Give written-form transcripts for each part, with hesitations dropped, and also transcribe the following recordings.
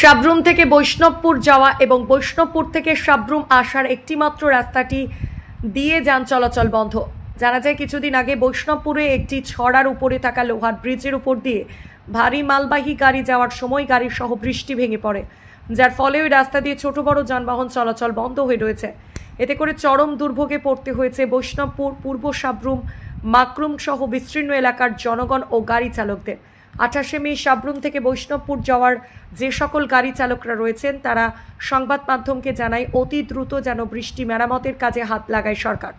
সাবরুম থেকে বৈষ্ণবপুর যাওয়া এবং বৈষ্ণবপুর থেকে সাবরুম আসার একটিমাত্র রাস্তাটি দিয়ে যান চলাচল বন্ধ। জানা যায় কিছুদিন আগে বৈষ্ণবপুরে একটি ছড়ার উপরে থাকা লোহার ব্রিজের উপর দিয়ে ভারী মালবাহী গাড়ি যাওয়ার সময় গাড়ির সহ বৃষ্টি ভেঙে পড়ে, যার ফলে ওই রাস্তা দিয়ে ছোট বড় যানবাহন চলাচল বন্ধ হয়ে রয়েছে। এতে করে চরম দুর্ভোগে পড়তে হয়েছে বৈষ্ণবপুর, পূর্ব সাবরুম, মাকরুম সহ বিস্তীর্ণ এলাকার জনগণ ও গাড়ি চালকদের। 28 মে সাবরুম থেকে বৈষ্ণবপুর যাওয়ার যে সকল গাড়ি চালকরা রয়েছেন তারা সংবাদ মাধ্যমকে জানায় অতি দ্রুত যেন বৃষ্টি মেরামতের কাজে হাত লাগায় সরকার,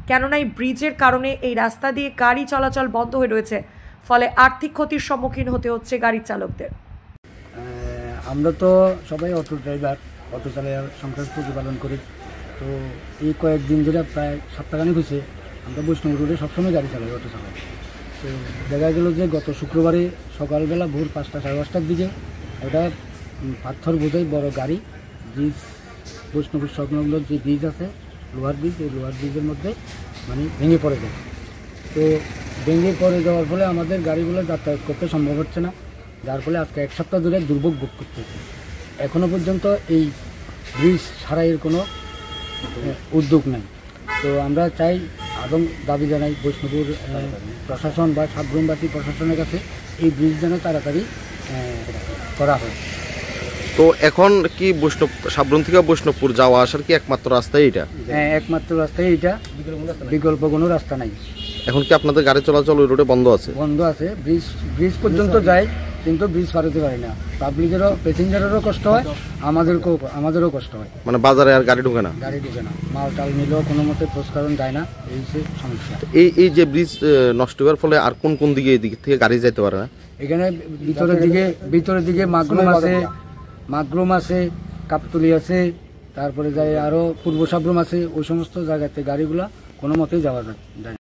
কেননা এই ব্রিজের কারণে এই রাস্তা দিয়ে গাড়ি চলাচল বন্ধ হয়ে রয়েছে, ফলে আর্থিক ক্ষতির সম্মুখীন হতে হচ্ছে গাড়ি চালকদের। আমরা তো সবাই অটো ড্রাইভার, অটো চালানোর সংসার প্রতিপালন করি। তো এই কয়েকদিন ধরে প্রায় সপ্তাহখানেক হয়েছে আমরা বৈষ্ণব রোডে সবসময় গাড়ি চালাই, অটো চালাই। তো দেখা গেল যে গত শুক্রবারে সকালবেলা ভোর 5টা সাড়ে 5টার দিকে একটা পাথর বোঝাই বড় গাড়ি ব্রিজ, বৈষ্ণবপুর সংলগ্ন যে ব্রিজ আছে লোহার ব্রিজ, এই লোহার ব্রিজের মধ্যে মানে ভেঙে পড়ে যায়। তো ভেঙে পড়ে যাওয়ার ফলে আমাদের গাড়িগুলো যাতায়াত করতে সম্ভব হচ্ছে না, যার ফলে আজকে 1 সপ্তাহ ধরে দুর্ভোগ ভোগ করতেছে। এখনও পর্যন্ত এই ব্রিজ সারাইয়ের কোনো উদ্যোগ নেই। তো আমরা চাই এবং দাবি জানাই বৈষ্ণবপুর প্রশাসন বা সাবরুমবাসী প্রশাসনের কাছে এই ব্রিজ যেন তাড়াতাড়ি করা হয়। তো এখন কি সাবরুম থেকে বৈষ্ণবপুর যাওয়া আসার কি একমাত্র রাস্তাই এটা? হ্যাঁ, একমাত্র রাস্তাই এটা, বিকল্প কোনো রাস্তা নাই। এখন কি আপনাদের গাড়ি চলাচল ওই রোডে বন্ধ আছে? বন্ধ আছে, ব্রিজ পর্যন্ত যায় কিন্তু ব্রিজ পার হতে পারি না। পাবলিকেরও, প্যাসেঞ্জারেরও কষ্ট হয়, আমাদেরও কষ্ট হয়। মানে বাজারে আর গাড়ি ঢুকে না? গাড়ি ঢুকে না, মাল টাল নিলেও কোনো মতে খোঁজ কারণ যায় না, এই যে সমস্যা। এই যে ব্রিজ নষ্ট হওয়ার ফলে আর কোন দিকে এই দিক থেকে গাড়ি যেতে পারে না? এখানে ভিতরের দিকে মাকরুম আছে, কাপতুলি আছে, তারপরে যায় আরও পূর্ব সাবরুম আছে, ওই সমস্ত জায়গাতে গাড়িগুলা কোনো মতেই যাওয়া যায়।